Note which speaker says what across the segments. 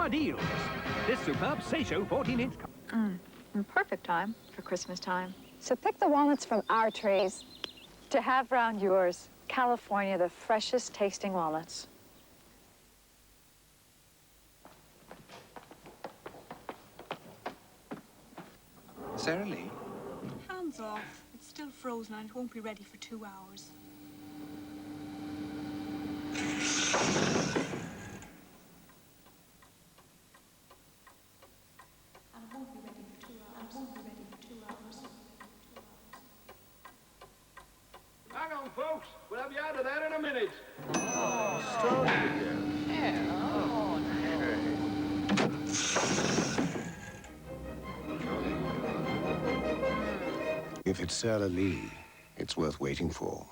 Speaker 1: summer deals. This superb Seisho 14-inch...
Speaker 2: Perfect time for Christmas time.
Speaker 3: So pick the walnuts from our trees. To have round yours, California, the freshest tasting walnuts.
Speaker 4: Sarah Lee?
Speaker 5: Hands off. It's still frozen and it won't be ready for 2 hours.
Speaker 6: Hang on, folks. We'll have you out of there in a minute.
Speaker 4: Oh, started again.
Speaker 2: Yeah. Oh,
Speaker 4: If it's Sarah Lee, it's worth waiting for.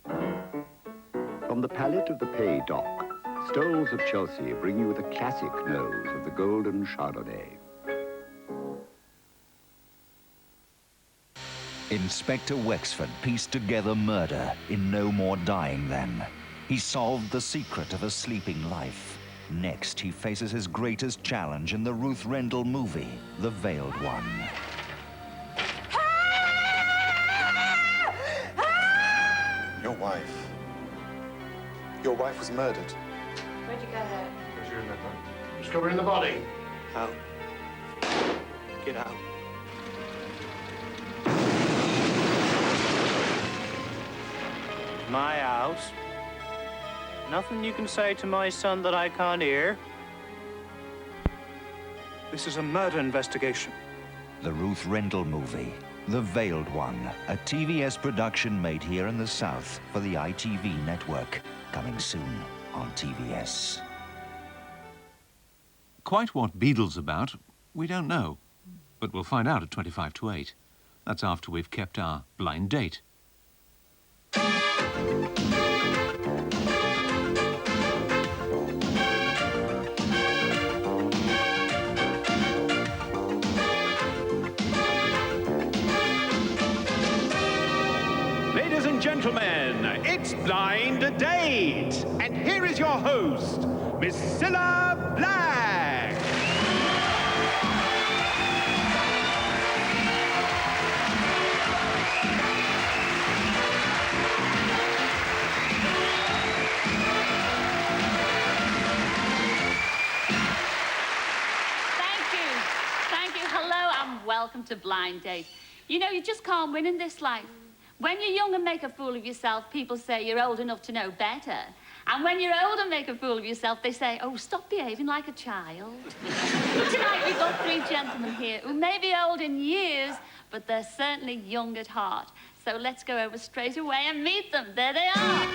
Speaker 7: From the palette of the Pay Dock, Stoles of Chelsea bring you the classic nose of the golden Chardonnay.
Speaker 8: Inspector Wexford pieced together murder in No More Dying Then. He solved the secret of a sleeping life. Next, he faces his greatest challenge in the Ruth Rendell movie, The Veiled One.
Speaker 4: Your wife was murdered.
Speaker 2: Where'd you get her?
Speaker 4: Don't you remember?
Speaker 6: Who's covering the body?
Speaker 4: Out. Get out.
Speaker 9: My house. Nothing you can say to my son that I can't hear.
Speaker 10: This is a murder investigation.
Speaker 8: The Ruth Rendell movie, The Veiled One, a TVS production made here in the South for the ITV network, coming soon on TVS.
Speaker 11: Quite what Beadle's about, we don't know, but we'll find out at 25 to 8. That's after we've kept our blind date.
Speaker 1: Ladies and gentlemen, it's Blind Date. And here is your host, Miss Cilla Black.
Speaker 12: Thank you. Hello and welcome to Blind Date. You know, you just can't win in this life. When you're young and make a fool of yourself, people say you're old enough to know better. And when you're old and make a fool of yourself, they say, oh, stop behaving like a child. But tonight we've got three gentlemen here who may be old in years, but they're certainly young at heart. So let's go over straight away and meet them. There they are.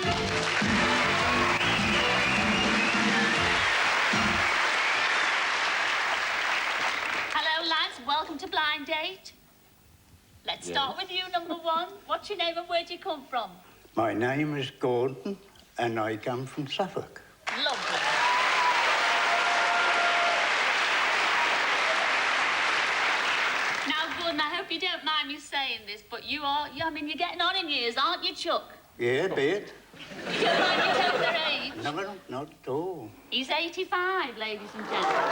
Speaker 12: Hello, lads. Welcome to Blind Date. Let's start with you, number one. What's your name and where do you come from?
Speaker 13: My name is Gordon, and I come from Suffolk.
Speaker 12: Lovely. Now, Gordon, I hope you don't mind me saying this, but you're getting on in years, aren't you, Chuck?
Speaker 13: Yeah, a bit.
Speaker 12: You don't mind me telling their age?
Speaker 13: No, not at all.
Speaker 12: He's 85, ladies and gentlemen.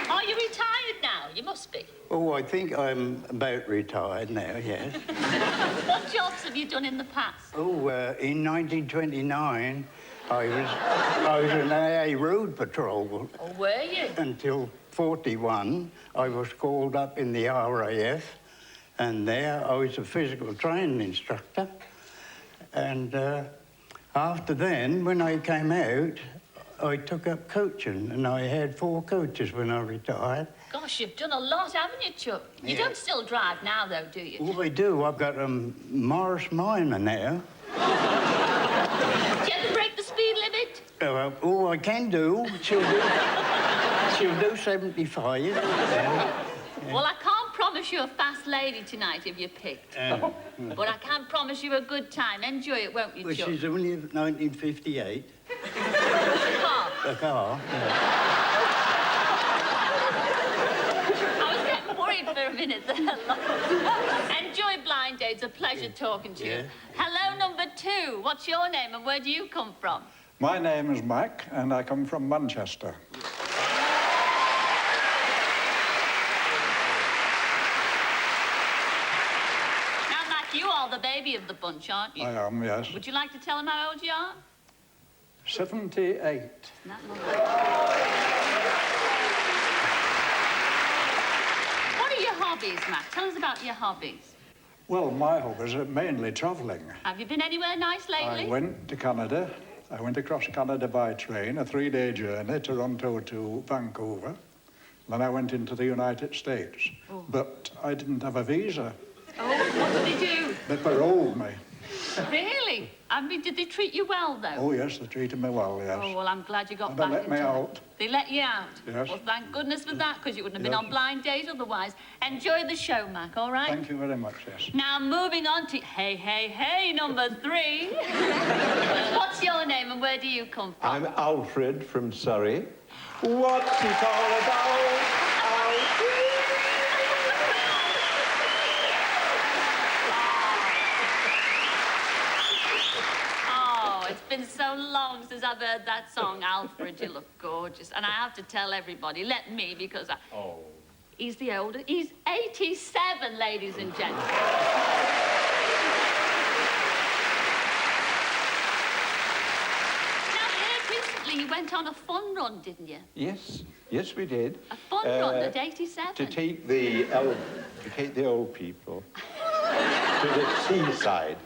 Speaker 12: Are you retired now? You must be.
Speaker 13: Oh, I think I'm about retired now, yes.
Speaker 12: What jobs have you done in the past?
Speaker 13: Oh, in 1929, I was in AA road patrol.
Speaker 12: Oh, were you?
Speaker 13: Until 41, I was called up in the RAF, and there I was a physical training instructor. And after then, when I came out, I took up coaching, and I had 4 coaches when I retired.
Speaker 12: Gosh, you've done a lot, haven't you, Chuck? You don't still drive now, though, do you?
Speaker 13: Oh, I do. I've got a Morris Minor now.
Speaker 12: Do you ever break the speed limit?
Speaker 13: Oh, I can do. She'll do 75.
Speaker 12: Well, I can't promise you a fast lady tonight if you're picked. But I can promise you a good time. Enjoy it, won't you,
Speaker 13: Which
Speaker 12: Chuck?
Speaker 13: is only 1958.
Speaker 12: The car?
Speaker 13: The car, yeah.
Speaker 12: I was getting worried for a minute there. Enjoy Blind Date. Date. It's a pleasure talking to you. Hello, number 2. What's your name and where do you come from?
Speaker 14: My name is Mac, and I come from Manchester.
Speaker 12: Now, Mac, you are the baby of the bunch, aren't you?
Speaker 14: I am, yes.
Speaker 12: Would you like to tell them how old you are?
Speaker 14: 78.
Speaker 12: What are your hobbies, Mac? Tell us about your hobbies.
Speaker 14: Well, my hobbies are mainly travelling.
Speaker 12: Have you been anywhere nice lately?
Speaker 14: I went to Canada. I went across Canada by train, a 3-day journey, Toronto to Vancouver. Then I went into the United States.
Speaker 12: Oh.
Speaker 14: But I didn't have a visa.
Speaker 12: Oh, what did they do?
Speaker 14: They paroled me.
Speaker 12: Really? I mean, did they treat you well, though?
Speaker 14: Oh, yes, they treated me well, yes.
Speaker 12: Oh, well, I'm glad you got
Speaker 14: And
Speaker 12: back
Speaker 14: they let me
Speaker 12: into it.
Speaker 14: out.
Speaker 12: They let you out?
Speaker 14: Yes.
Speaker 12: Well, thank goodness for that, because you wouldn't have been
Speaker 14: Yes.
Speaker 12: on Blind Date otherwise. Enjoy the show, Mac, all right?
Speaker 14: Thank you very much, yes.
Speaker 12: Now, moving on to... Hey, number 3. What's your name and where do you come from?
Speaker 15: I'm Alfred from Surrey. What's it all about, Alfred?
Speaker 12: Oh, it's been so long since I've heard that song, Alfred. You look gorgeous. And I have to tell everybody, let me, because I...
Speaker 15: Oh.
Speaker 12: He's the oldest. He's 87, ladies and gentlemen. Now, recently you went on a fun run, didn't you?
Speaker 15: Yes, we did.
Speaker 12: A fun run at 87.
Speaker 15: To take the old people to the seaside.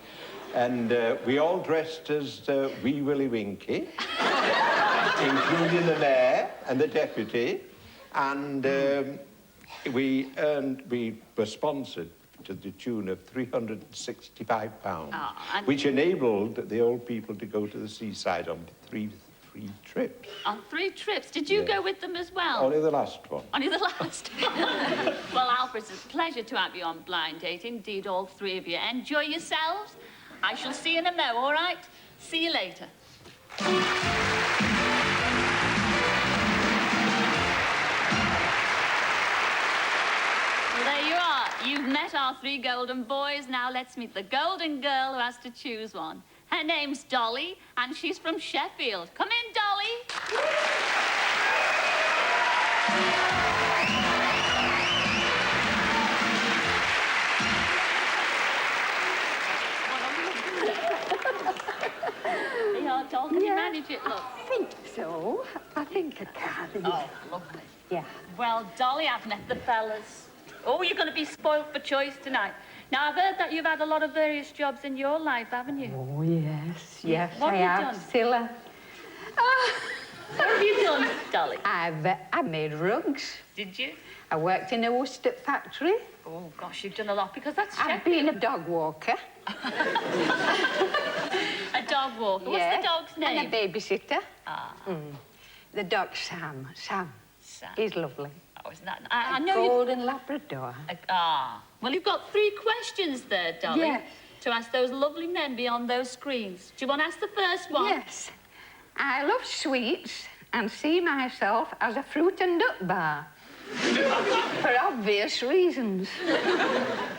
Speaker 15: And we all dressed as Wee Willie Winky, including the mayor and the deputy. And we were sponsored to the tune of £365, which enabled the old people to go to the seaside on 3 trips.
Speaker 12: On 3 trips. Did you go with them as well?
Speaker 15: Only the last one.
Speaker 12: Only the last one. Well, Alfred, it's a pleasure to have you on Blind Date. Indeed, all 3 of you. Enjoy yourselves. I shall see you in a mo, all right? See you later. Well, there you are. You've met our 3 golden boys. Now let's meet the golden girl who has to choose one. Her name's Dolly, and she's from Sheffield. Come in, Dolly. Can you manage it, look?
Speaker 16: I think so. I think I can.
Speaker 12: Oh, lovely.
Speaker 16: Yeah.
Speaker 12: Well, Dolly, I've met the fellas. Oh, you're going to be spoilt for choice tonight. Now, I've heard that you've had a lot of various jobs in your life, haven't you?
Speaker 16: Oh, yes. Yes,
Speaker 12: What
Speaker 16: I
Speaker 12: have you
Speaker 16: have.
Speaker 12: done?
Speaker 16: Cilla.
Speaker 12: What have you done, Dolly?
Speaker 16: I made rugs.
Speaker 12: Did you?
Speaker 16: I worked in a worsted factory.
Speaker 12: Oh, gosh, you've done a lot, because that's
Speaker 16: I've been a dog walker.
Speaker 12: A dog walker. What's the dog's name?
Speaker 16: And a babysitter.
Speaker 12: Ah.
Speaker 16: The dog Sam. Sam. He's lovely.
Speaker 12: Oh, isn't that... I know
Speaker 16: golden Labrador.
Speaker 12: Well, you've got 3 questions there, Dolly.
Speaker 16: Yes.
Speaker 12: To ask those lovely men beyond those screens. Do you want to ask the first one?
Speaker 16: Yes. I love sweets and see myself as a fruit and nut bar. For obvious reasons.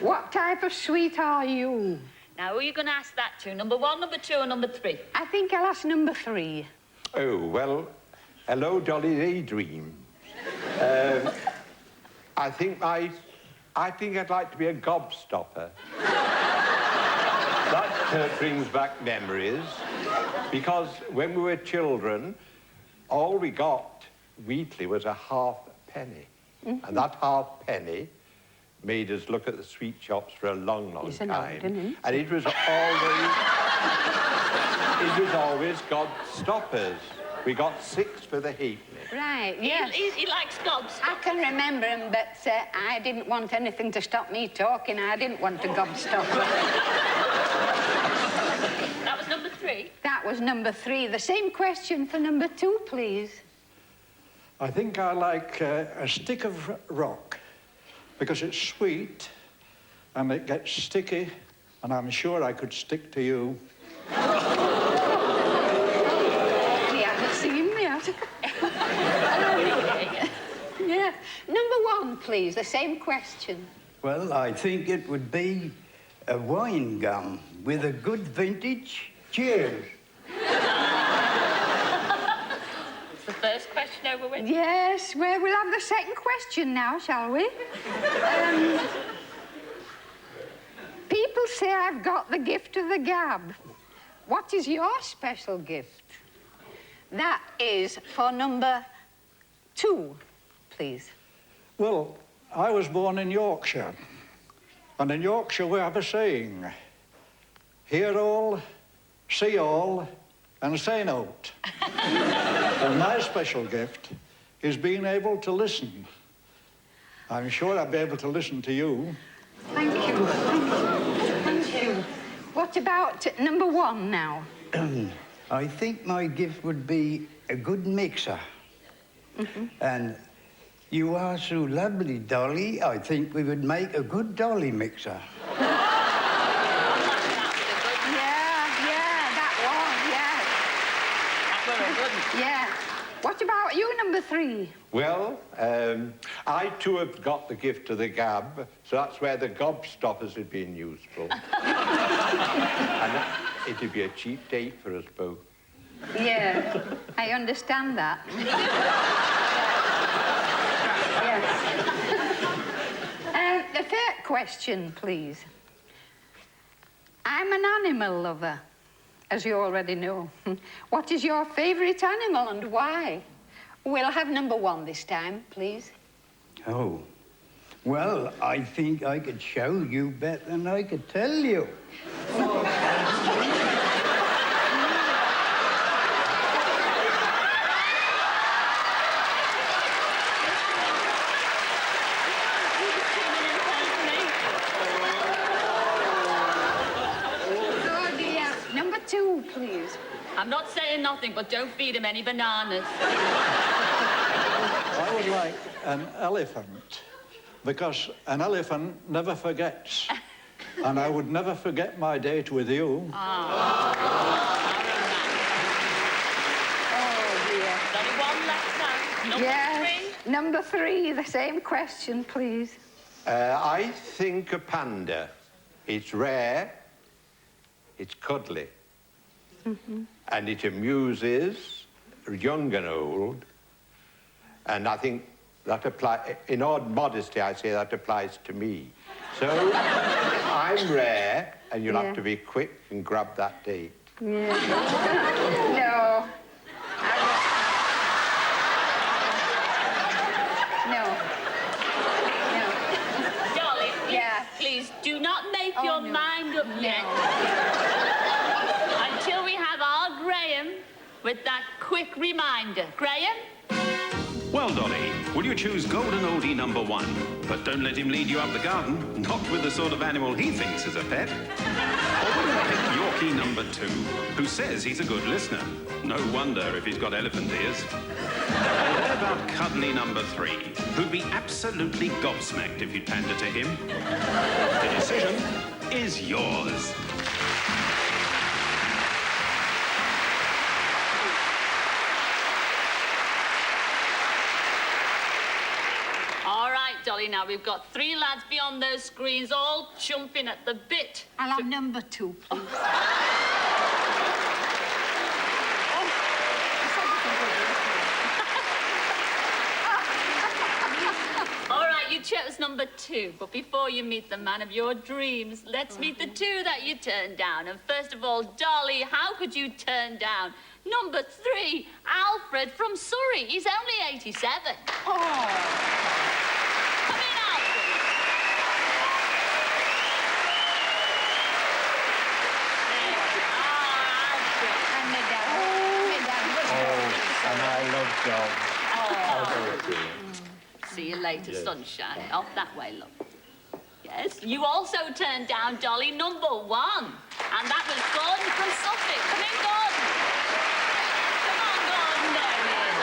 Speaker 16: What type of sweet are you?
Speaker 12: Now, who are you going to ask that to? Number 1, number 2, or number 3?
Speaker 16: I think I'll ask number 3.
Speaker 15: Oh, well, hello, Dolly Daydream. I think I'd like to be a gobstopper. That brings back memories, because when we were children, all we got weekly was a halfpenny. And that halfpenny made us look at the sweet shops for a long, long time. And it was always gobstoppers. We got 6 for the halfpenny.
Speaker 16: Right, yes.
Speaker 12: He likes gobstoppers.
Speaker 16: I can remember him, but I didn't want anything to stop me talking. I didn't want a gobstopper.
Speaker 12: That was number 3?
Speaker 16: That was number 3. The same question for number 2, please.
Speaker 14: I think I like a stick of rock because it's sweet and it gets sticky, and I'm sure I could stick to you.
Speaker 16: You haven't seen me, have you? Yeah. Number 1, please. The same question.
Speaker 13: Well, I think it would be a wine gum with a good vintage. Cheers.
Speaker 12: It's the first question over with.
Speaker 16: Yes, well, we'll have the second question now, shall we? People say I've got the gift of the gab. What is your special gift? That is for number 2, please.
Speaker 14: Well, I was born in Yorkshire. And in Yorkshire we have a saying, hear all, see all, and say nought. And my special gift is being able to listen. I'm sure I'll be able to listen to you.
Speaker 16: Thank you. Thank you. What about number 1 now?
Speaker 13: I think my gift would be a good mixer. And you are so lovely, Dolly. I think we would make a good Dolly mixer.
Speaker 16: Yeah. What about you, number 3?
Speaker 15: Well, I too have got the gift of the gab, so that's where the gobstoppers have been useful. And it'd be a cheap date for us both.
Speaker 16: Yeah, I understand that. Yes. The third question, please. I'm an animal lover, as you already know. What is your favourite animal and why? We'll have number 1 this time, please.
Speaker 13: Oh, well, I think I could show you better than I could tell you.
Speaker 16: Number 2, please.
Speaker 12: I'm not saying nothing, but don't feed him any bananas.
Speaker 14: I would like an elephant, because an elephant never forgets. And I would never forget my date with you.
Speaker 16: Oh, dear.
Speaker 12: Only 1 left now. Number 3.
Speaker 16: Number 3, the same question, please.
Speaker 15: I think a panda. It's rare, it's cuddly, and it amuses young and old. And I think that applies, in all modesty, I say that applies to me. So I'm rare, and you'll have to be quick and grab that date.
Speaker 16: Yeah. No.
Speaker 12: Dolly, please do not make your mind up yet. Until we have our Graham with that quick reminder. Graham?
Speaker 1: Well, Dolly, will you choose golden oldie number 1? But don't let him lead you up the garden, not with the sort of animal he thinks is a pet. Or will you pick Yorkie number 2, who says he's a good listener? No wonder if he's got elephant ears. Or what about cuddly number 3, who'd be absolutely gobsmacked if you'd pander to him? The decision is yours.
Speaker 12: Dolly, now we've got 3 lads beyond those screens all jumping at the bit.
Speaker 16: I'll have number 2, please.
Speaker 12: All right, you chose number 2, but before you meet the man of your dreams, let's meet the 2 that you turned down. And first of all, Dolly, how could you turn down number 3, Alfred from Surrey? He's only 87.
Speaker 16: Oh.
Speaker 15: And I love dogs.
Speaker 12: Oh. See you later, sunshine. Off that way, love. Yes, you also turned down Dolly number 1. And that was Gordon from Suffolk. Come in, Gordon. Come on, Gordon. There he is.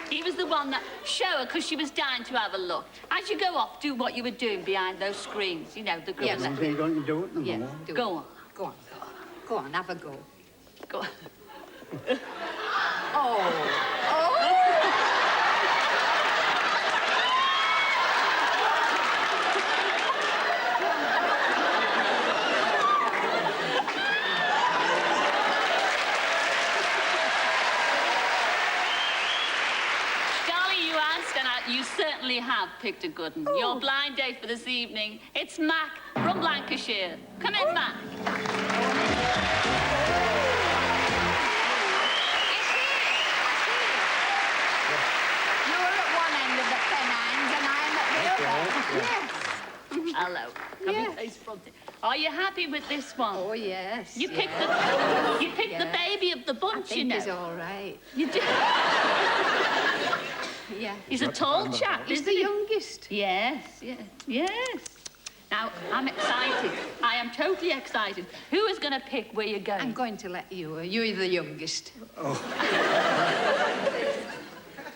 Speaker 12: He was the one that show her because she was dying to have a look. As you go off, do what you were doing behind those screens. You know, the girls.
Speaker 13: Yes, they're going to do it no more.
Speaker 12: Go on.
Speaker 16: Go on, have a go.
Speaker 12: Go on.
Speaker 16: Oh.
Speaker 12: you certainly have picked a good one. Your blind date for this evening, it's Mac from Lancashire. Come in, Mac.
Speaker 16: You're at one end of the Pennines and I'm at the other. Yes.
Speaker 12: Hello. Come in, face fronted. Are you happy with this one?
Speaker 16: Oh, yes.
Speaker 12: You picked the baby of the bunch, you know.
Speaker 16: He's all right.
Speaker 12: You do.
Speaker 16: Yeah.
Speaker 12: He's a tall chap,
Speaker 16: He's
Speaker 12: isn't
Speaker 16: the
Speaker 12: he?
Speaker 16: youngest.
Speaker 12: Yes, yes, yes. Now, I'm excited. I am totally excited. Who is going to pick where you're going?
Speaker 16: I'm going to let you. You're the youngest.
Speaker 14: Oh,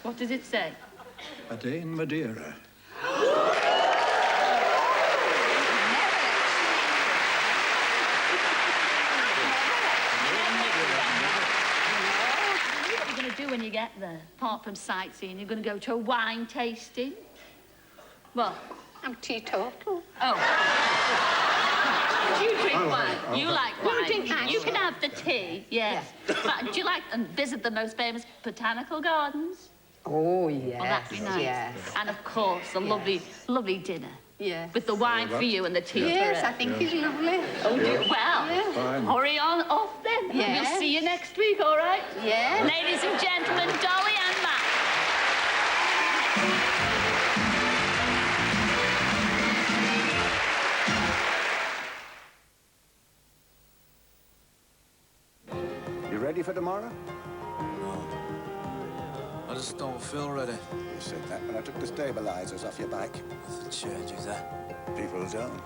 Speaker 12: What does it say?
Speaker 14: a day in Madeira.
Speaker 12: What are you going to do when you get there? Apart from sightseeing, you're going to go to a wine tasting? Well,
Speaker 16: I'm teetotal.
Speaker 12: oh. Do you drink wine?
Speaker 14: Oh,
Speaker 12: You like wine?
Speaker 16: drink ice.
Speaker 12: You can have the tea, yes. But do you like and visit the most famous botanical gardens?
Speaker 16: Oh, yes.
Speaker 12: Oh, that'd be nice.
Speaker 16: Yes.
Speaker 12: And of course, a lovely, lovely dinner.
Speaker 16: Yes.
Speaker 12: With the wine for you and the tea
Speaker 16: Yes,
Speaker 12: for
Speaker 16: I think he's lovely.
Speaker 12: Oh, do you? Well,
Speaker 14: Fine.
Speaker 12: hurry on off then.
Speaker 16: Yes.
Speaker 12: We'll see you next week, all right?
Speaker 16: Yes.
Speaker 12: Ladies and gentlemen, Dolly and Matt.
Speaker 4: You ready for tomorrow?
Speaker 17: I just don't feel ready.
Speaker 4: You said that when I took the stabilizers off your bike.
Speaker 17: Nothing changes, eh?
Speaker 4: People don't.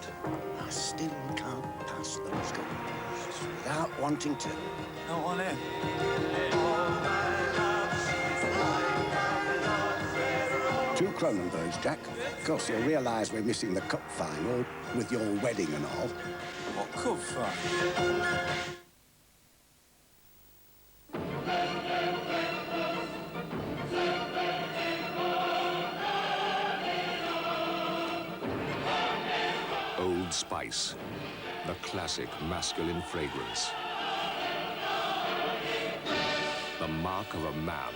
Speaker 4: I still can't pass those goals without wanting to.
Speaker 17: No one in.
Speaker 4: Two Cronenbergs, Jack. Of course, you'll realise we're missing the cup final with your wedding and all.
Speaker 17: What cup fight?
Speaker 18: Old Spice, the classic masculine fragrance. The mark of a man.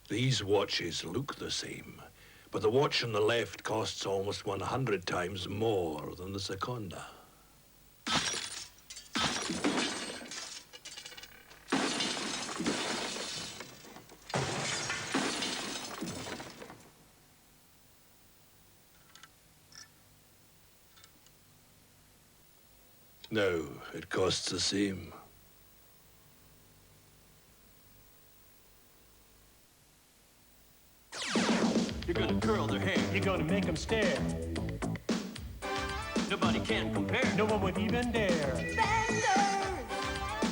Speaker 19: These watches look the same, but the watch on the left costs almost 100 times more than the Seconda. No, it costs the same.
Speaker 20: You're gonna curl their hair. You're gonna make them stare. Nobody can compare. No one would even dare. Benders!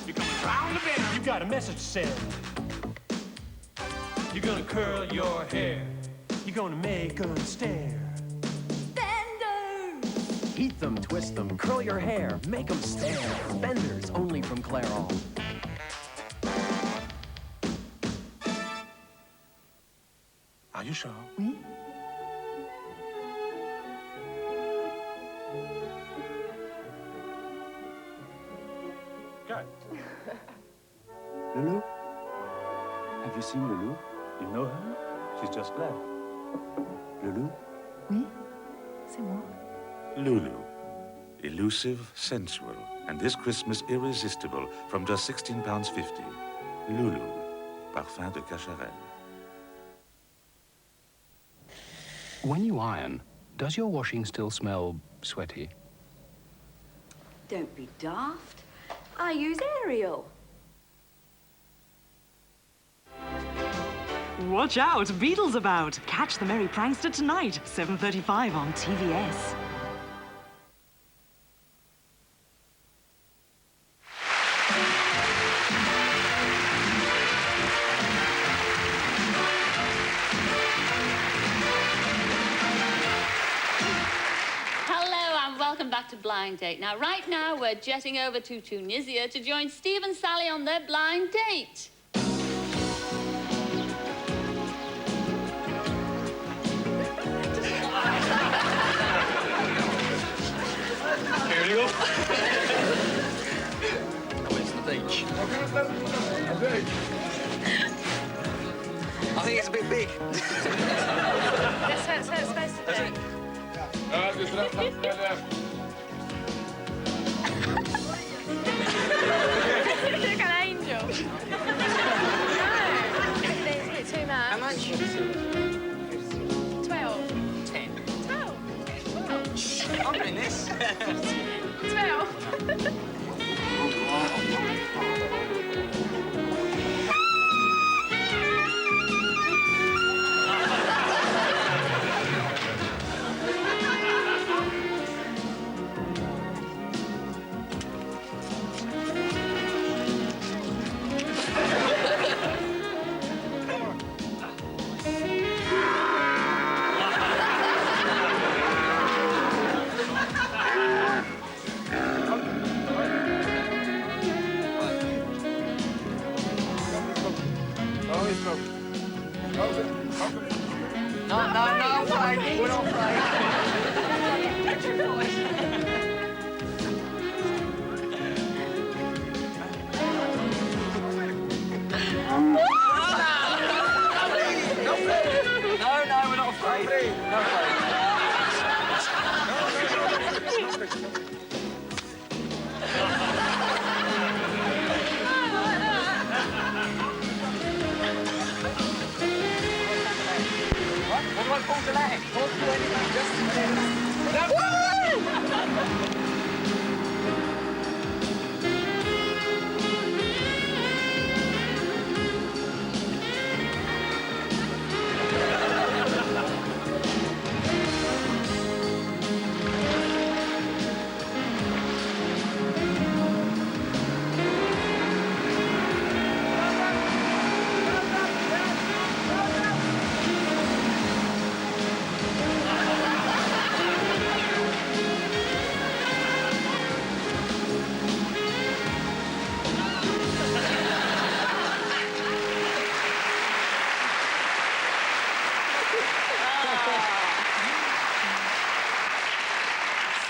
Speaker 20: You're coming round the bend. You got a message to send. You're gonna curl your hair. You're gonna make them stare. Benders!
Speaker 21: Heat them, twist them, curl your hair, make them stare. Benders, only from Clairol.
Speaker 19: Are you sure?
Speaker 21: Oui.
Speaker 19: Good.
Speaker 21: Lulu? Have you seen Lulu?
Speaker 19: You know her? She's just left.
Speaker 21: Lulu?
Speaker 22: Oui, c'est moi.
Speaker 23: Lulu. Elusive, sensual, and this Christmas irresistible from just £16.50. Lulu. Parfum de Cacharel.
Speaker 21: When you iron, does your washing still smell sweaty?
Speaker 24: Don't be daft. I use Ariel.
Speaker 25: Watch out, Beatles about. Catch the Merry Prankster tonight, 7:35 on TVS.
Speaker 12: Welcome back to Blind Date. Now, right now, we're jetting over to Tunisia to join Steve and Sally on their blind date.
Speaker 19: Here you go.
Speaker 17: Where's the beach? I think it's a bit big.
Speaker 2: That's how it's supposed to be. Look at Angel. No, it's a bit too much.
Speaker 17: How much?
Speaker 2: 12.
Speaker 17: 10.
Speaker 2: 12.
Speaker 17: I'm doing this.
Speaker 2: 12.
Speaker 17: No, Frank. We're not Frank. No, we're not afraid. No, what do I call the leg? Don't do anything, just...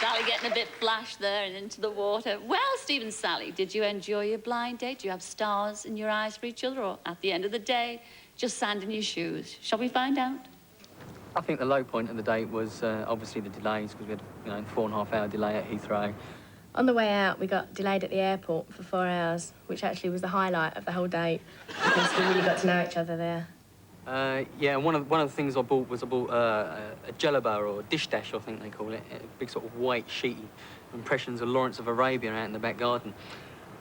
Speaker 12: Sally getting a bit flashed there and into the water. Well, Steve and Sally, did you enjoy your blind date? Do you have stars in your eyes for each other, or at the end of the day, just sand in your shoes? Shall we find out?
Speaker 3: I think the low point of the date was obviously the delays, because we had, you know, 4.5-hour delay at Heathrow.
Speaker 2: On the way out, we got delayed at the airport for 4 hours, which actually was the highlight of the whole date, because we really got to know each other there.
Speaker 3: Yeah, one of the things I bought was a jelaba, or dish dash, I think they call it. A big sort of white, sheety impressions of Lawrence of Arabia out in the back garden.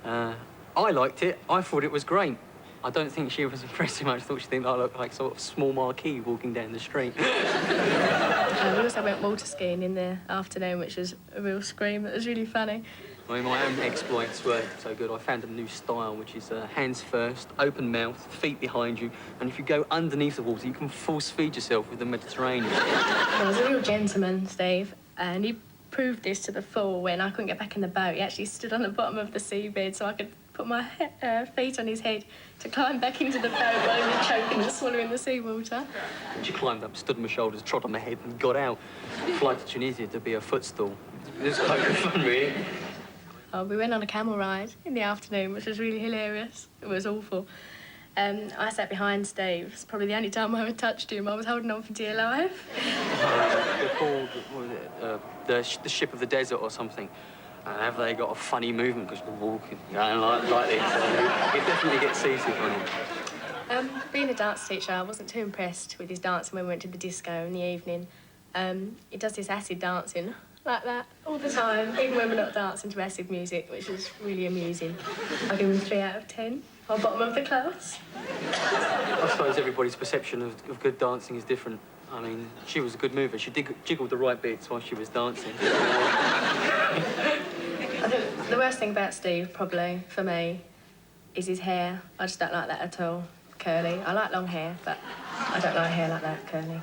Speaker 3: I liked it. I thought it was great. I don't think she was impressed too much. I thought she think I looked like sort of small marquee walking down the street.
Speaker 2: We also went water skiing in the afternoon, which was a real scream. It was really funny.
Speaker 3: I mean, my own exploits were so good. I found a new style, which is hands first, open mouth, feet behind you, and if you go underneath the water, you can force feed yourself with the Mediterranean.
Speaker 2: He was a real gentleman, Steve, and he proved this to the full when I couldn't get back in the boat. He actually stood on the bottom of the seabed so I could put my feet on his head to climb back into the boat while he was choking and swallowing the seawater.
Speaker 3: And she climbed up, stood on my shoulders, trod on my head, and got out. Fly to Tunisia to be a footstool. It was quite good fun, really.
Speaker 2: We went on a camel ride in the afternoon, which was really hilarious. It was awful. I sat behind Steve. It's probably the only time I ever touched him. I was holding on for dear life.
Speaker 3: They're called, what was it, the ship of the desert or something. And have they got a funny movement because they're walking, going like this. You definitely get seasick on it.
Speaker 2: Being a dance teacher, I wasn't too impressed with his dancing when we went to the disco in the evening. He does this acid dancing like that all the time, even when we're not dancing to acid music, which was really amusing. I give him 3 out of 10, on bottom of the class.
Speaker 3: I suppose everybody's perception of good dancing is different. I mean, she was a good mover. She jiggled the right bits while she was dancing.
Speaker 2: I think the worst thing about Steve, probably, for me, is his hair. I just don't like that at all. Curly. I like long hair, but I don't like hair like that, curly.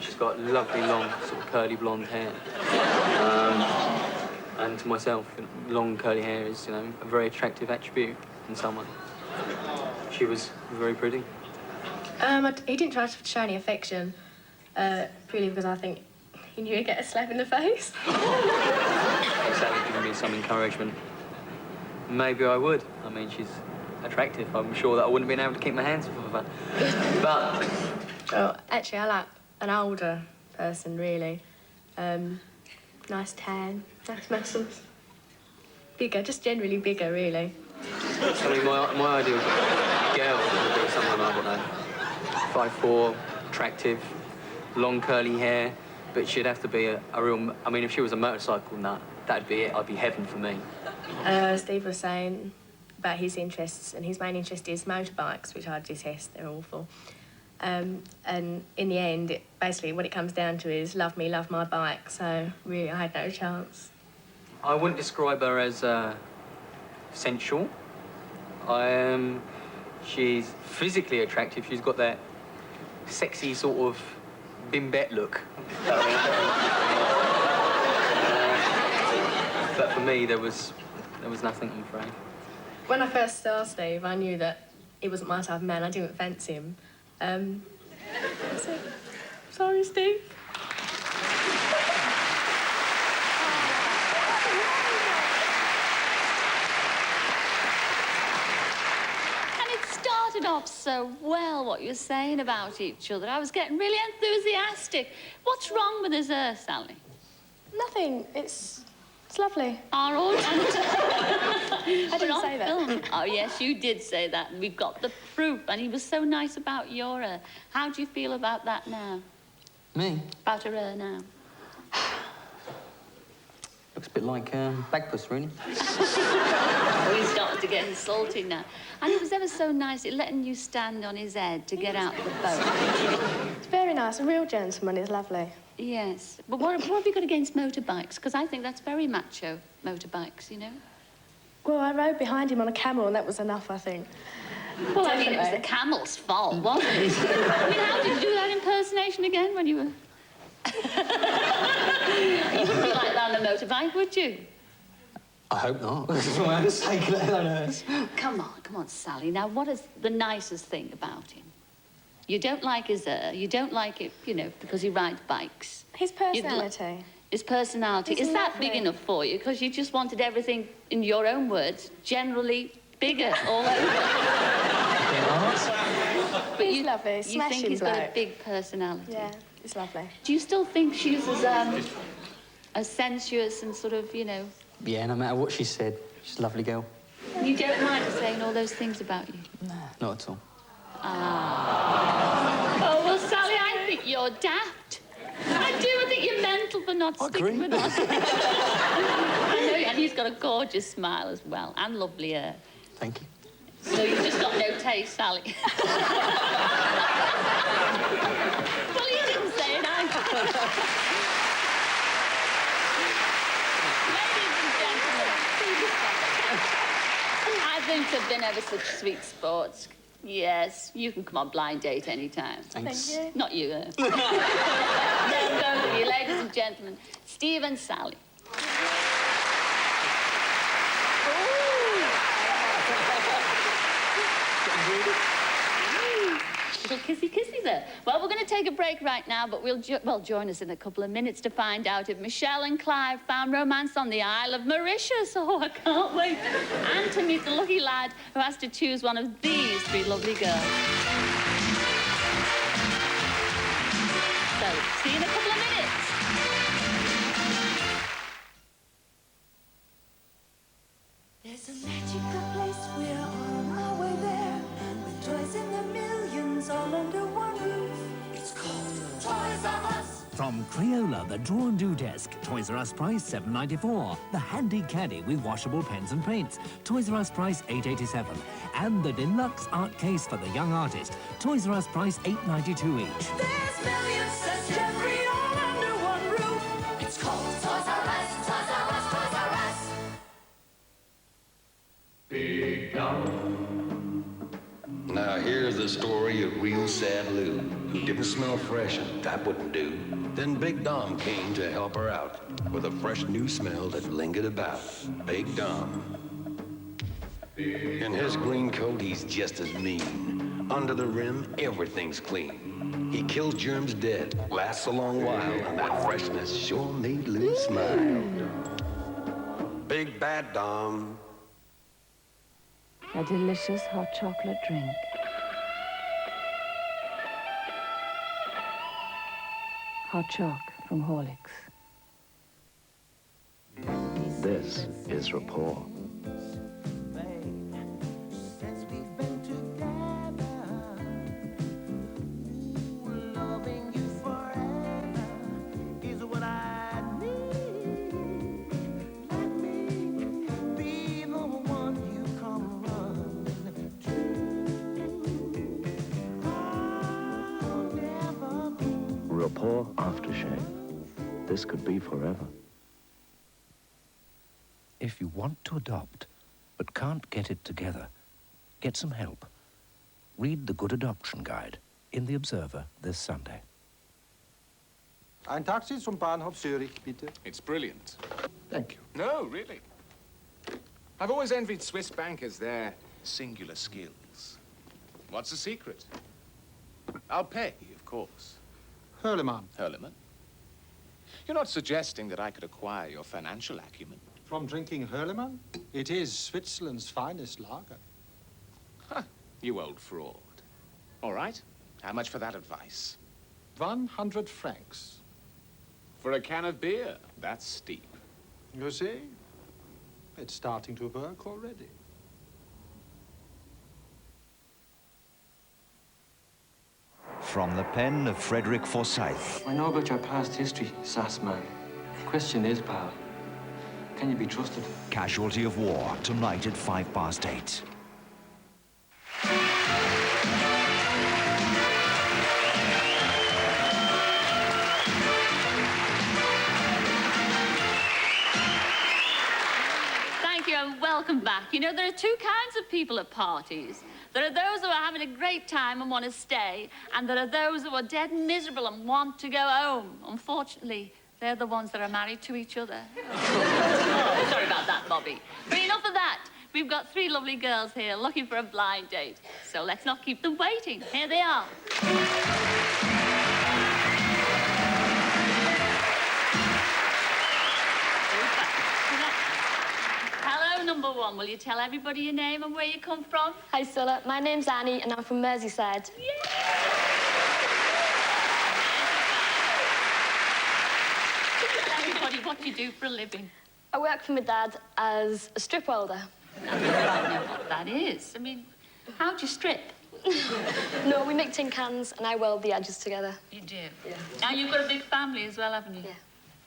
Speaker 3: She's got lovely, long, sort of curly blonde hair. And to myself, long curly hair is, you know, a very attractive attribute in someone. She was very pretty.
Speaker 2: He didn't try to show any affection, purely because I think he knew he'd get a slap in the face.
Speaker 3: Exactly, giving me some encouragement. Maybe I would. I mean, she's attractive, I'm sure that I wouldn't have been able to keep my hands off of her. But...
Speaker 2: Well, actually, I like an older person, really. Nice tan, nice muscles. Bigger, just generally bigger, really.
Speaker 3: I mean, my ideal girl would be someone like, I don't know, 5'4", attractive, long curly hair, but she'd have to be a real... I mean, if she was a motorcycle nut, that'd be it. I'd be heaven for me.
Speaker 2: Steve was saying about his interests, and his main interest is motorbikes, which I detest. They're awful. And in the end, basically, what it comes down to is love me, love my bike. So, really, I had no chance.
Speaker 3: I wouldn't describe her as sensual. She's physically attractive. She's got that sexy sort of bimbette look. But for me, there was nothing, I'm afraid.
Speaker 2: When I first saw Steve, I knew that he wasn't my type of man. I didn't fancy him. So, sorry, Steve.
Speaker 12: Started off so well, what you were saying about each other. I was getting really enthusiastic. What's wrong with us, Sally?
Speaker 2: Nothing. It's lovely.
Speaker 12: Our audience.
Speaker 2: I didn't say that.
Speaker 12: Film. Oh, yes, you did say that. We've got the proof. And he was so nice about your How do you feel about that now?
Speaker 3: Me?
Speaker 12: About her now?
Speaker 3: Looks a bit like Bagpuss, really.
Speaker 12: Oh, he's starting to get insulting now. And it was ever so nice, letting you stand on his head to get out of the boat.
Speaker 2: It's very nice. A real gentleman is lovely.
Speaker 12: Yes. But what have you got against motorbikes? Because I think that's very macho, motorbikes, you know?
Speaker 2: Well, I rode behind him on a camel, and that was enough, I think.
Speaker 12: Well, I mean, it was the camel's fault, wasn't it? I mean, how did you do that impersonation again when you were... You wouldn't be like that on a motorbike, would you?
Speaker 3: I hope not. That's my own sake, let alone hers.
Speaker 12: Come on, Sally. Now, what is the nicest thing about him? You don't like his you don't like it, you know, because he rides bikes.
Speaker 2: His personality.
Speaker 12: His personality.
Speaker 2: He's
Speaker 12: is that
Speaker 2: lovely.
Speaker 12: big enough for you? Because you just wanted everything, in your own words, generally bigger all over. But
Speaker 2: he's lovely.
Speaker 12: You
Speaker 2: Smashing
Speaker 12: think he's got a
Speaker 2: bloke.
Speaker 12: big personality?
Speaker 2: Yeah, he's lovely.
Speaker 12: Do you still think she's as sensuous and sort of, you know...
Speaker 3: Yeah, no matter what she said, she's a lovely girl.
Speaker 12: You don't mind her saying all those things about you?
Speaker 3: Nah, not at all.
Speaker 12: Ah. Oh, well, Sally, I think you're daft. I do. I think you're mental for not sticking with us. I know, and he's got a gorgeous smile as well, and lovely hair.
Speaker 3: Thank you.
Speaker 12: So you've just got no taste, Sally. Well, you didn't say it either. Ladies and gentlemen, I think they've been ever such sweet sports. Yes, you can come on blind date anytime.
Speaker 3: Thanks.
Speaker 2: Thank you.
Speaker 12: Not you, though. No, both of you, ladies and gentlemen. Steve and Sally. Little kissy there. Well, we're going to take a break right now, but join us in a couple of minutes to find out if Michelle and Clive found romance on the Isle of Mauritius. Oh, I can't wait. And to meet the lucky lad who has to choose one of these three lovely girls. So, see you in a couple of minutes.
Speaker 5: There's a magical place, we're on our way there, with toys in the millions all under one roof. It's called Toys R Us.
Speaker 6: From Crayola, the Draw and Do desk, Toys R Us price $7.94. The handy caddy with washable pens and paints, Toys R Us price $8.87. And the deluxe art case for the young artist, Toys R Us price $8.92 each.
Speaker 5: There's millions such every all under one roof. It's called Toys R Us, Toys R Us, Toys R Us.
Speaker 7: Big Dom. Now here's the story of real sad Lou, who didn't smell fresh and that wouldn't do. Then Big Dom came to help her out with a fresh new smell that lingered about. Big Dom. In his green coat, he's just as mean. Under the rim, everything's clean. He kills germs dead, lasts a long while, and that freshness sure made Lou smile. Big Bad Dom.
Speaker 1: A delicious hot chocolate drink. Hot choc from Horlicks.
Speaker 8: This is rapport. Rapport aftershave. This could be forever.
Speaker 6: If you want to adopt, but can't get it together, get some help. Read the Good Adoption Guide in The Observer this Sunday.
Speaker 9: Ein Taxi zum Bahnhof Zürich, bitte.
Speaker 10: It's brilliant.
Speaker 9: Thank you.
Speaker 10: No, really. I've always envied Swiss bankers, their singular skills. What's the secret? I'll pay, of course.
Speaker 9: Hurleman.
Speaker 10: Hurleman? You're not suggesting that I could acquire your financial acumen?
Speaker 9: From drinking Hurleman? It is Switzerland's finest lager.
Speaker 10: Huh, you old fraud. All right, how much for that advice?
Speaker 9: 100 francs.
Speaker 10: For a can of beer? That's steep.
Speaker 9: You see? It's starting to work already.
Speaker 11: From the pen of Frederick Forsyth.
Speaker 21: I know about your past history, sass man. The question is, pal, can you be trusted?
Speaker 11: Casualty of War, tonight at 8:05.
Speaker 12: Thank you and welcome back. You know, there are two kinds of people at parties. There are those who are having a great time and want to stay, and there are those who are dead miserable and want to go home. Unfortunately, they're the ones that are married to each other. Oh, sorry about that, Bobby. But enough of that. We've got three lovely girls here looking for a blind date. So let's not keep them waiting. Here they are. Hello, number one. Will you tell everybody your name and where you come from?
Speaker 2: Hi, Cilla. My name's Annie, and I'm from Merseyside.
Speaker 12: Tell everybody what you do for a living.
Speaker 2: I work for my dad as a strip welder.
Speaker 12: I don't know what that is. I mean, how do you strip?
Speaker 2: No, we make tin cans, and I weld the edges together.
Speaker 12: You do? Yeah. Now, you've got a big family as well, haven't you? Yeah.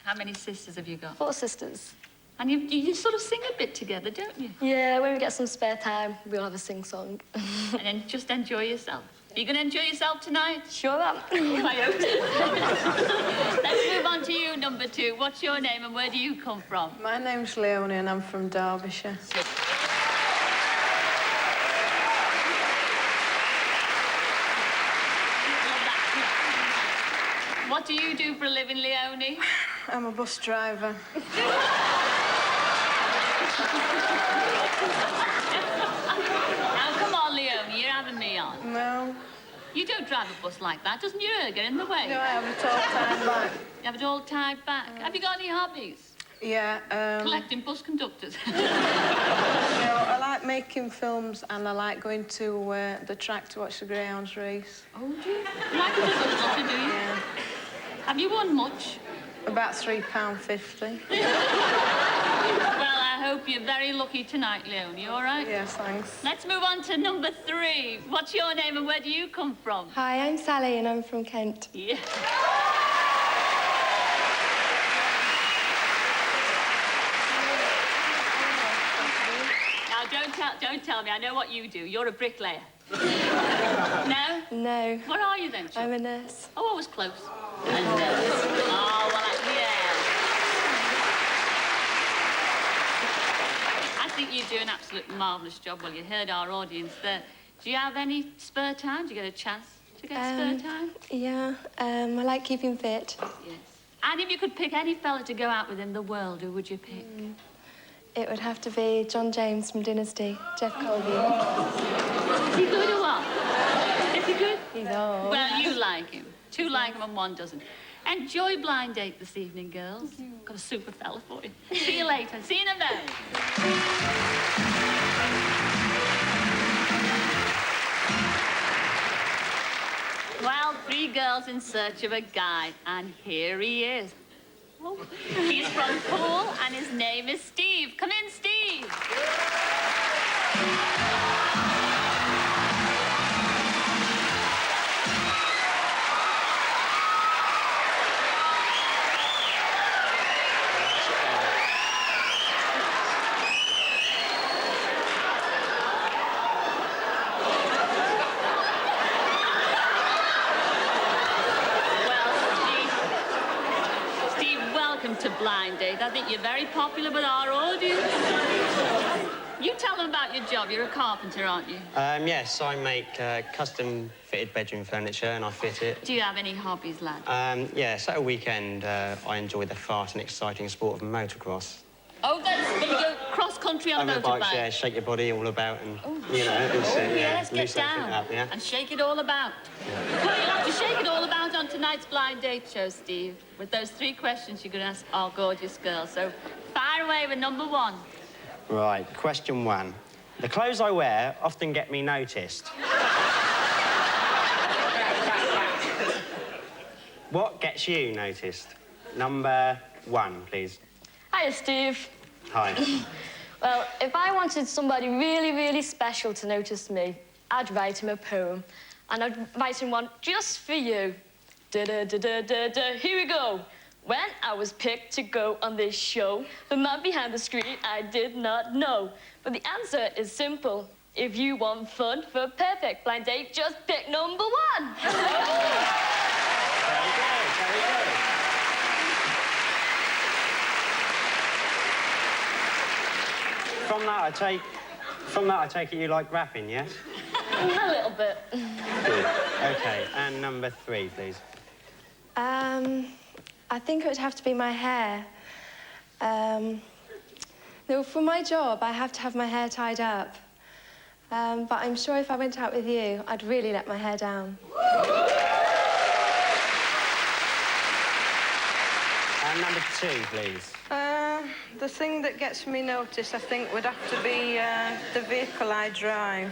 Speaker 12: How many sisters have you got?
Speaker 2: 4 sisters.
Speaker 12: And you sort of sing a bit together, don't you?
Speaker 2: Yeah, when we get some spare time, we'll have a sing-song.
Speaker 12: And then just enjoy yourself. Are you going to enjoy yourself tonight?
Speaker 2: Sure am.
Speaker 12: I hope so. Let's move on to you, number two. What's your name and where do you come from?
Speaker 26: My name's Leonie and I'm from Derbyshire.
Speaker 12: What do you do for a living, Leonie?
Speaker 26: I'm a bus driver.
Speaker 12: Now, come on, Leonie, you're having me on.
Speaker 26: No.
Speaker 12: You don't drive a bus like that. Doesn't your hair get in the way?
Speaker 26: No, I have it all tied back.
Speaker 12: You have it all tied back. Have you got any hobbies?
Speaker 26: Yeah,
Speaker 12: Collecting bus conductors.
Speaker 26: No, I like making films and I like going to the track to watch the greyhounds race.
Speaker 12: Oh, do you? You like a bit of do you?
Speaker 26: Yeah.
Speaker 12: Have you won much?
Speaker 26: About £3.50.
Speaker 12: Well, I hope you're very lucky tonight, Leonie, all right?
Speaker 26: Yes, thanks.
Speaker 12: Let's move on to number three. What's your name and where do you come from?
Speaker 2: Hi, I'm Sally, and I'm from Kent.
Speaker 12: Yeah. Now, don't tell me. I know what you do. You're a bricklayer. No?
Speaker 2: No.
Speaker 12: What are you then, Chuck?
Speaker 2: I'm a nurse.
Speaker 12: Oh, I was close. A nurse. Oh, well, yeah. I think you do an absolutely marvellous job. Well, you heard our audience there. Do you have any spare time? Do you get a chance to get spare time?
Speaker 2: Yeah, I like keeping fit.
Speaker 12: Yes. And if you could pick any fella to go out with in the world, who would you pick?
Speaker 2: It would have to be John James from Dynasty, Jeff Colby.
Speaker 12: Is he good or what? Is he good?
Speaker 2: He's old.
Speaker 12: Well, you like him. 2 like him and 1 doesn't. Enjoy blind date this evening, girls. Got a super fella for you. See you later. See you in a bit. Well, 3 girls in search of a guy, and here he is. Oh, he's from Poole, and his name is Steve. Come in, Steve. To Blind Date. I think you're very popular with our audience. You tell them about your job. You're a carpenter, aren't you?
Speaker 4: Yes, I make custom-fitted bedroom furniture and I fit it.
Speaker 12: Do you have any hobbies, lad?
Speaker 4: Yes, at a weekend, I enjoy the fast and exciting sport of motocross.
Speaker 12: Oh, that's... You go cross-country on a motorbike?
Speaker 4: Yeah, shake your body all about and, you know...
Speaker 12: yeah, let's get down and shake it all about. Yeah. Well, you'll have to shake it all about on tonight's Blind Date show, Steve, with those 3 questions you're going to ask our gorgeous girl. So, fire away with number 1.
Speaker 4: Right, question 1. The clothes I wear often get me noticed. What gets you noticed? Number 1, please.
Speaker 13: Hiya, Steve.
Speaker 4: Hi.
Speaker 13: Well, if I wanted somebody really, really special to notice me, I'd write him a poem. And I'd write him one just for you. Da-da-da-da-da-da, here we go. When I was picked to go on this show, the man behind the screen I did not know. But the answer is simple. If you want fun for a perfect blind date, just pick number 1.
Speaker 4: Very good, very good. From that, I take it you like rapping, yes?
Speaker 13: A little bit.
Speaker 4: Good. OK, and number 3, please.
Speaker 14: I think it would have to be my hair. No, for my job, I have to have my hair tied up. But I'm sure if I went out with you, I'd really let my hair down.
Speaker 4: And number 2, please.
Speaker 26: The thing that gets me noticed, I think, would have to be the vehicle I drive.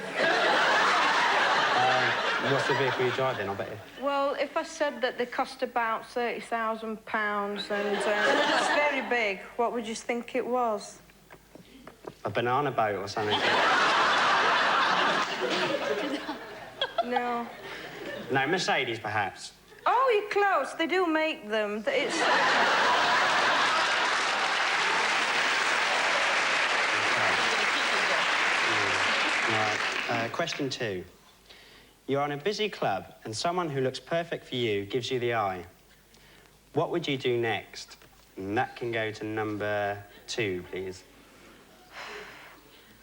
Speaker 4: What's the vehicle you drive then, I bet you?
Speaker 26: Well, if I said that they cost about £30,000 and it's very big, what would you think it was?
Speaker 4: A banana boat or something?
Speaker 26: No.
Speaker 4: No, Mercedes, perhaps.
Speaker 26: Oh, you're close. They do make them. It's...
Speaker 4: Right. Question 2. You're on a busy club and someone who looks perfect for you gives you the eye. What would you do next? And that can go to number 2, please.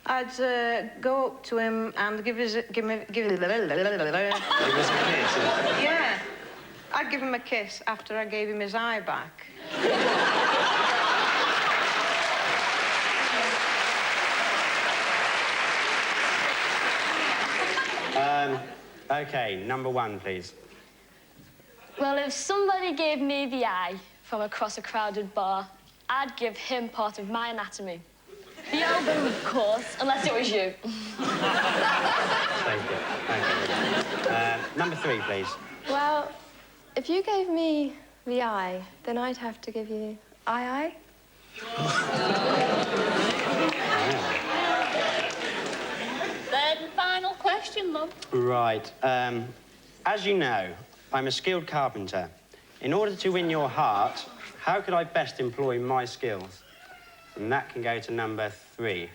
Speaker 26: I'd go up to him and give us a kiss. Yeah. I'd give him a kiss after I gave him his eye back.
Speaker 4: OK, number 1, please.
Speaker 13: Well, if somebody gave me the eye from across a crowded bar, I'd give him part of my anatomy. The elbow, of course, unless it was you.
Speaker 4: Thank you. Thank you. Number 3, please.
Speaker 14: Well, if you gave me the eye, then I'd have to give you eye.
Speaker 12: Third and final question, love.
Speaker 4: Right. As you know, I'm a skilled carpenter. In order to win your heart, how could I best employ my skills? And that can go to number 3.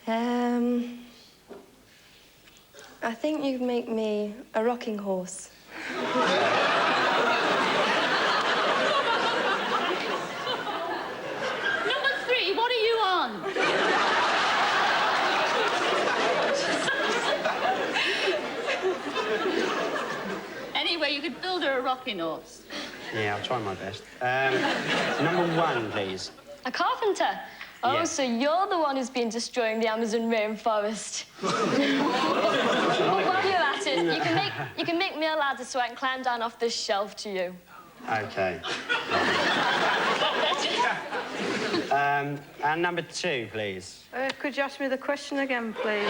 Speaker 14: I think you'd make me a rocking horse.
Speaker 12: Number 3, what are you on? Anyway, you could build her a rocking horse.
Speaker 4: Yeah, I'll try my best. Number 1, please.
Speaker 13: A carpenter? Oh,
Speaker 4: Yes.
Speaker 13: so you're the one who's been destroying the Amazon rainforest. Well, while you're at it, you can make me a ladder so I can climb down off this shelf to you.
Speaker 4: OK. And number 2, please.
Speaker 26: Could you ask me the question again, please?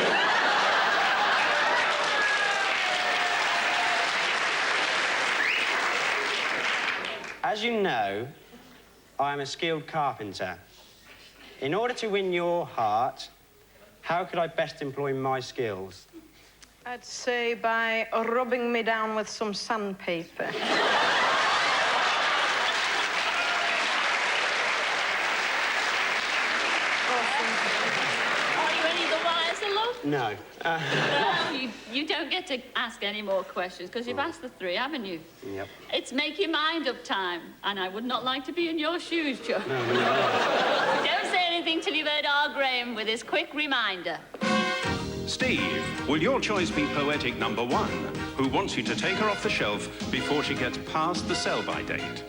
Speaker 4: As you know, I am a skilled carpenter. In order to win your heart, how could I best employ my skills?
Speaker 26: I'd say by rubbing me down with some sandpaper.
Speaker 12: Are you any the wiser, love?
Speaker 4: No.
Speaker 12: Well, you don't get to ask any more questions because you've asked the three, haven't you?
Speaker 4: Yep.
Speaker 12: It's make your mind up time, and I would not like to be in your shoes, Joe.
Speaker 4: No.
Speaker 12: Don't say anything till you've heard our Graham with his quick reminder.
Speaker 15: Steve, will your choice be poetic number 1, who wants you to take her off the shelf before she gets past the sell-by date?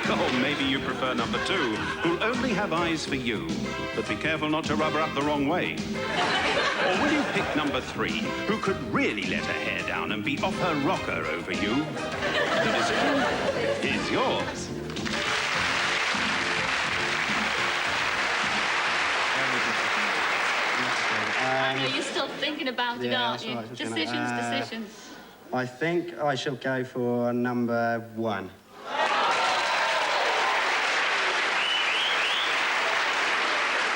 Speaker 15: Or maybe you prefer number 2, who'll only have eyes for you, but be careful not to rub her up the wrong way. Or will you pick number 3, who could really let her hair down and be off her rocker over you? The decision is yours.
Speaker 12: I know you're still thinking about it, aren't you?
Speaker 4: Right,
Speaker 12: Decisions.
Speaker 4: I think I shall go for number 1.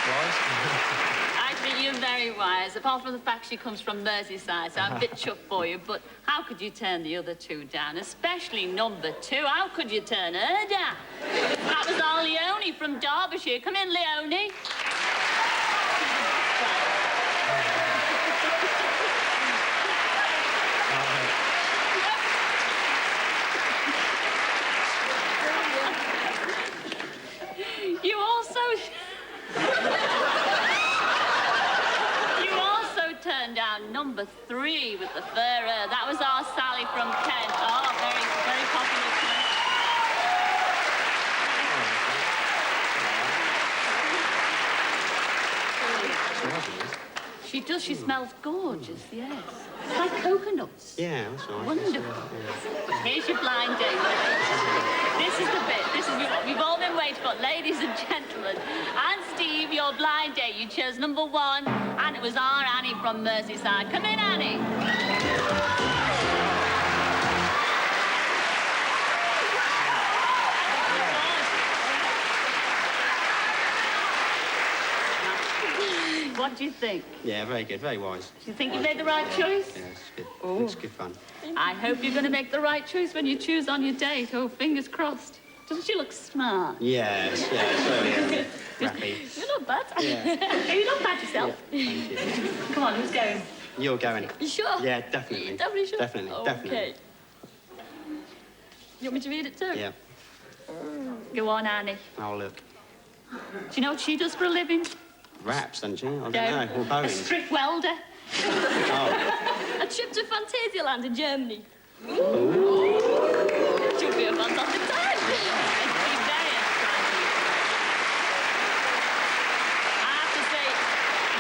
Speaker 12: I think you're very wise, apart from the fact she comes from Merseyside, so I'm a bit chuffed for you, but how could you turn the other 2 down, especially number 2? How could you turn her down? That was our Leonie from Derbyshire. Come in, Leonie. You also turned down number 3 with the furrer. That was our Sally from Kent. Oh, very, very popular. She does. She smells gorgeous, yes. It's like coconuts.
Speaker 4: Yeah, that's right.
Speaker 12: Wonderful.
Speaker 4: Yeah.
Speaker 12: Here's your blind date. This is the bit. This is we've all been waiting for, ladies and gentlemen. And Steve, your blind date. You chose number 1, and it was our Annie from Merseyside. Come in, Annie. What do you think?
Speaker 4: Yeah, very good, very wise.
Speaker 12: Do you think you made the right choice?
Speaker 4: Yeah, it's good.
Speaker 12: Oh.
Speaker 4: It's good fun.
Speaker 12: I hope you're going to make the right choice when you choose on your date. Oh, fingers crossed. Doesn't she look smart?
Speaker 4: Yes, so happy.
Speaker 12: You're not bad.
Speaker 4: Yeah.
Speaker 12: You're not bad yourself.
Speaker 4: Yeah, thank you.
Speaker 12: Come on, who's going?
Speaker 4: You're going.
Speaker 12: You sure?
Speaker 4: Yeah, definitely.
Speaker 12: You're definitely sure?
Speaker 4: Definitely,
Speaker 12: okay.
Speaker 4: definitely.
Speaker 12: You want me to read it too?
Speaker 4: Yeah.
Speaker 12: Go on, Annie.
Speaker 4: Oh, look.
Speaker 12: Do you know what she does for a living?
Speaker 4: Raps, don't you? I don't know. Or
Speaker 12: A
Speaker 4: bowling.
Speaker 12: strict welder.
Speaker 4: Oh.
Speaker 13: A trip to Phantasialand in Germany.
Speaker 12: She'll be a fantastic time. It's been very exciting. I have to say,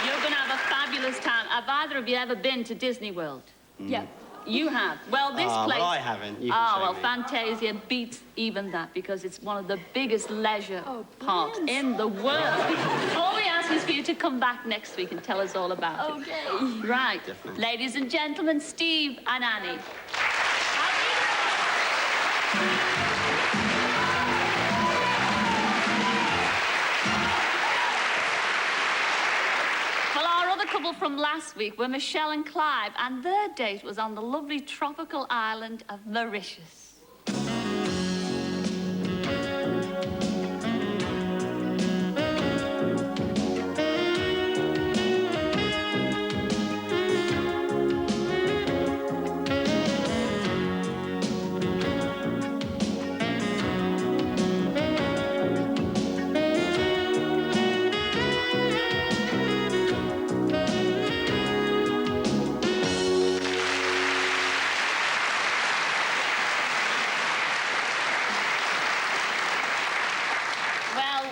Speaker 12: you're going to have a fabulous time. Have either of you ever been to Disney World?
Speaker 13: Yeah.
Speaker 12: You have. Well, this place...
Speaker 4: Well, I haven't. You can show
Speaker 12: well,
Speaker 4: me.
Speaker 12: Fantasia beats even that because it's one of the biggest leisure parks in the world. All we ask is for you to come back next week and tell us all about it.
Speaker 13: Okay.
Speaker 12: Right.
Speaker 4: Definitely.
Speaker 12: Ladies and gentlemen, Steve and Annie. Well, our other couple from last week were Michelle and Clive, and their date was on the lovely tropical island of Mauritius.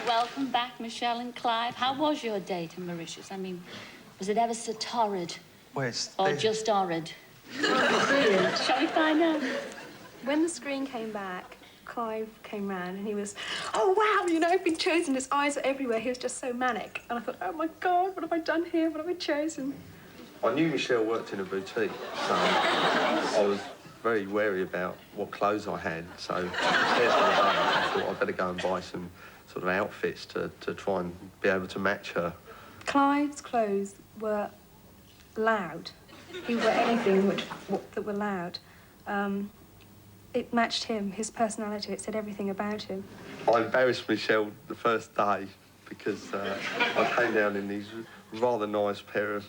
Speaker 12: Welcome back, Michelle and Clive. How was your date in Mauritius? I mean, was it ever so torrid? Or just horrid? Shall we find out?
Speaker 2: When the screen came back, Clive came round and he was, oh, wow, you know, I've been chosen. His eyes were everywhere. He was just so manic. And I thought, oh, my God, what have I done here? What have I chosen?
Speaker 16: I knew Michelle worked in a boutique, so I was very wary about what clothes I had, so I thought I'd better go and buy some sort of outfits to try and be able to match her.
Speaker 18: Clive's clothes were loud. He wore anything that were loud. It matched him, his personality. It said everything about him.
Speaker 16: I embarrassed Michelle the first day because I came down in these rather nice pair of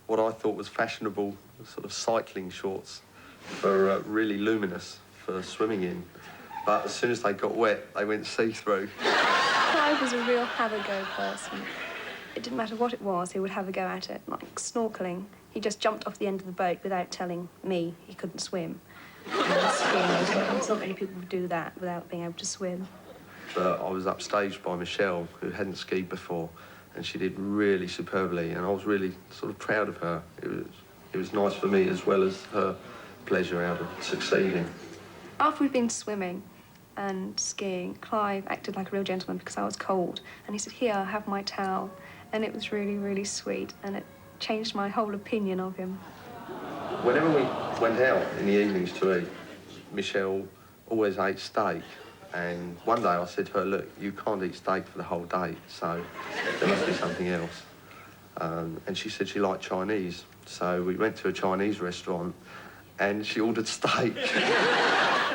Speaker 16: what I thought was fashionable sort of cycling shorts for really luminous for swimming in. But as soon as they got wet, they went see-through.
Speaker 18: Clive was a real have-a-go person. It didn't matter what it was, he would have a go at it. Like snorkelling, he just jumped off the end of the boat without telling me he couldn't swim. Skiing as well. Not many people would do that without being able to swim.
Speaker 16: But I was upstaged by Michelle, who hadn't skied before, and she did really superbly, and I was really sort of proud of her. It was nice for me as well as her pleasure out of succeeding.
Speaker 18: After we'd been swimming and skiing, Clive acted like a real gentleman because I was cold, and he said, "Here, have my towel," and it was really, really sweet, and it changed my whole opinion of him.
Speaker 16: Whenever we went out in the evenings to eat, Michelle always ate steak. And one day I said to her, "Look, you can't eat steak for the whole day, so there must be something else." And she said she liked Chinese. So we went to a Chinese restaurant and she ordered steak.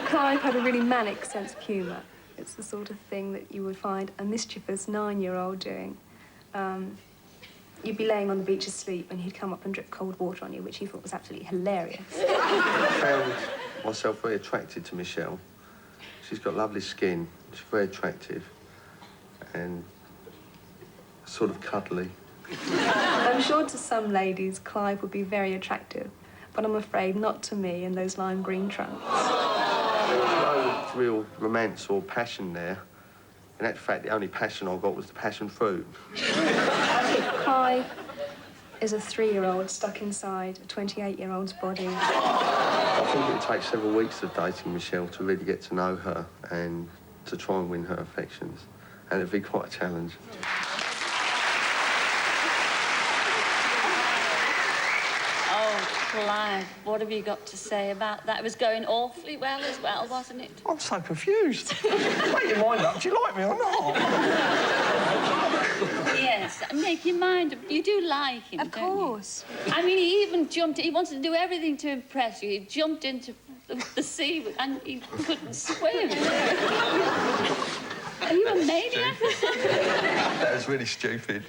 Speaker 18: Clive had a really manic sense of humour. It's the sort of thing that you would find a mischievous 9-year-old doing. You'd be laying on the beach asleep and he'd come up and drip cold water on you, which he thought was absolutely hilarious.
Speaker 16: I found myself very attracted to Michelle. She's got lovely skin, she's very attractive and sort of cuddly.
Speaker 18: I'm sure to some ladies Clive would be very attractive, but I'm afraid not to me in those lime green trunks.
Speaker 16: There was no real romance or passion there. In actual fact, the only passion I got was the passion fruit.
Speaker 18: Clive is a 3-year-old stuck inside a 28-year-old's body.
Speaker 16: I think it would take several weeks of dating Michelle to really get to know her and to try and win her affections. And it'd be quite a challenge.
Speaker 12: Oh, Clive, what have you got to say about that? It was going awfully well as well, wasn't it?
Speaker 16: I'm so confused. Make your mind up. Do you like me or not?
Speaker 12: Yes, make your mind up. You do like him,
Speaker 18: Of course.
Speaker 12: I mean, he even jumped... He wanted to do everything to impress you. He jumped into the sea and he couldn't swim. Are you a maniac?
Speaker 16: That was really stupid.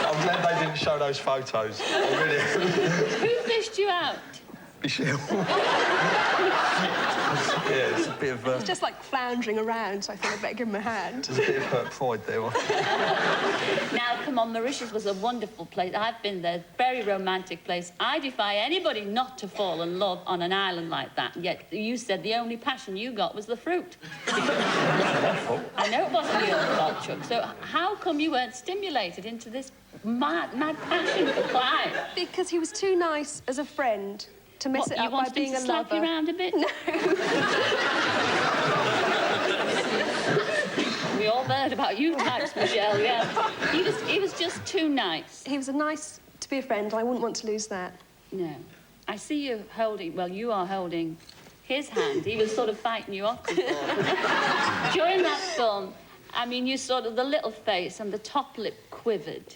Speaker 16: I'm glad they didn't show those photos. Really...
Speaker 12: Who fished you out?
Speaker 16: Michelle. Yeah, it's a bit of...
Speaker 18: It's just like floundering around, so I thought I'd better give him a hand.
Speaker 16: There's a bit of hurt pride there.
Speaker 12: Now, come on, Mauritius was a wonderful place. I've been there. Very romantic place. I defy anybody not to fall in love on an island like that. Yet you said the only passion you got was the fruit. I know it wasn't your fault, Chuck. So how come you weren't stimulated into this mad passion for Clive?
Speaker 18: Because he was too nice as a friend to mess it up by being a lover.
Speaker 12: Slap you around a bit?
Speaker 18: No.
Speaker 12: We all heard about you types, Michelle, yeah. He was just too nice.
Speaker 18: He was nice to be a friend. I wouldn't want to lose that.
Speaker 12: No. I see you holding... Well, you are holding his hand. He was sort of fighting you off before. During that film, I mean, you sort of... The little face and the top lip quivered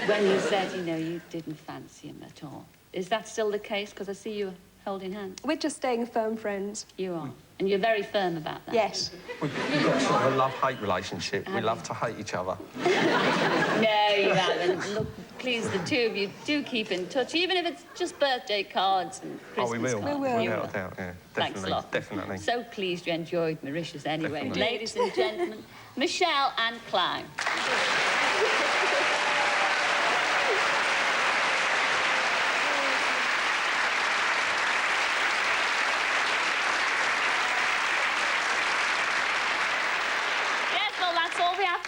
Speaker 12: when you said, you know, you didn't fancy him at all. Is that still the case? Because I see you holding hands.
Speaker 18: We're just staying firm friends.
Speaker 12: You are. And you're very firm about that.
Speaker 18: Yes.
Speaker 16: We've got sort of a love-hate relationship. We love to hate each other.
Speaker 12: No, you haven't. Look, please, the two of you do keep in touch, even if it's just birthday cards and Christmas
Speaker 16: we will.
Speaker 12: cards.
Speaker 18: We will.
Speaker 16: Without doubt, yeah.
Speaker 12: Thanks a
Speaker 16: Definitely,
Speaker 12: lot.
Speaker 16: definitely.
Speaker 12: So pleased you enjoyed Mauritius anyway.
Speaker 16: Definitely.
Speaker 12: Ladies and gentlemen, Michelle and Clive.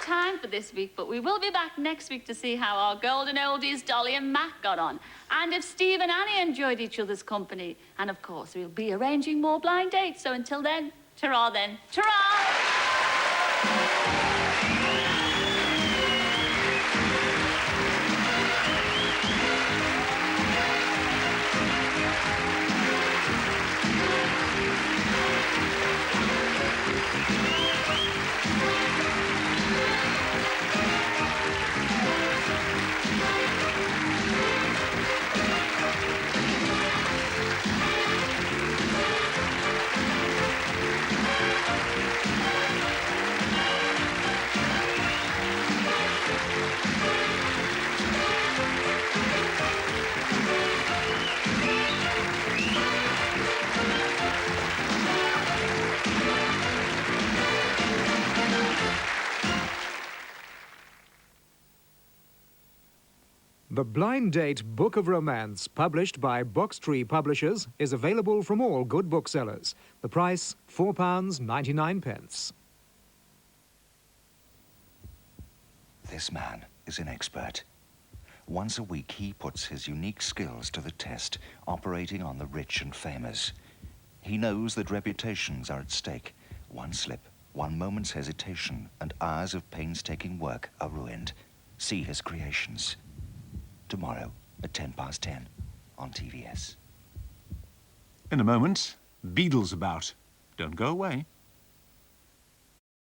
Speaker 12: Time for this week, but we will be back next week to see how our golden oldies Dolly and Matt got on, and if Steve and Annie enjoyed each other's company, and of course we'll be arranging more blind dates. So until then, ta-ra then, ta-ra!
Speaker 19: The Blind Date Book of Romance, published by Box Tree Publishers, is available from all good booksellers. The price, £4.99.
Speaker 11: This man is an expert. Once a week, he puts his unique skills to the test, operating on the rich and famous. He knows that reputations are at stake. One slip, one moment's hesitation, and hours of painstaking work are ruined. See his creations. Tomorrow at 10:10 on TVS.
Speaker 15: In a moment, Beadle's about. Don't go away.